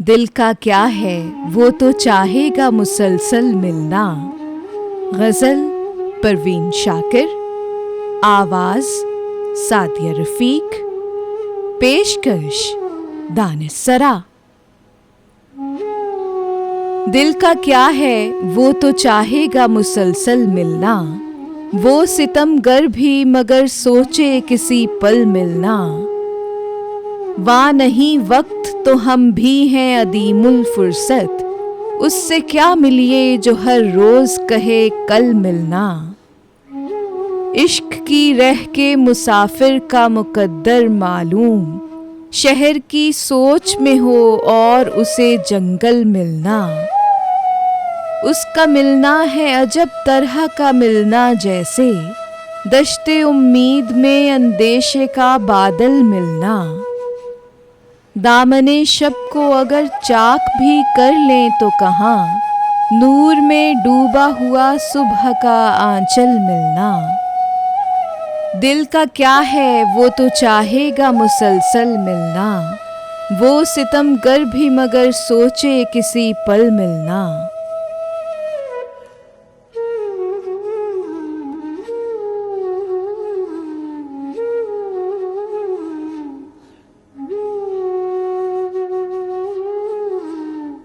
दिल का क्या है वो तो चाहेगा मुसलसल मिलना। गज़ल परवीन शाकिर, आवाज़ सादिया रफ़ीक, पेशकश दानिश सरा। दिल का क्या है वो तो चाहेगा मुसलसल मिलना, वो सितमगर भी मगर सोचे किसी पल मिलना। वाह नहीं वक्त तो हम भी हैं अदीमुल फुर्सत, उससे क्या मिलिए जो हर रोज कहे कल मिलना। इश्क की रह के मुसाफिर का मुकद्दर मालूम, शहर की सोच में हो और उसे जंगल मिलना। उसका मिलना है अजब तरह का मिलना, जैसे दश्ते उम्मीद में अंदेशे का बादल मिलना। दामने शब को अगर चाक भी कर लें तो कहाँ, नूर में डूबा हुआ सुबह का आंचल मिलना। दिल का क्या है वो तो चाहेगा मुसलसल मिलना, वो सितमगर भी मगर सोचे किसी पल मिलना।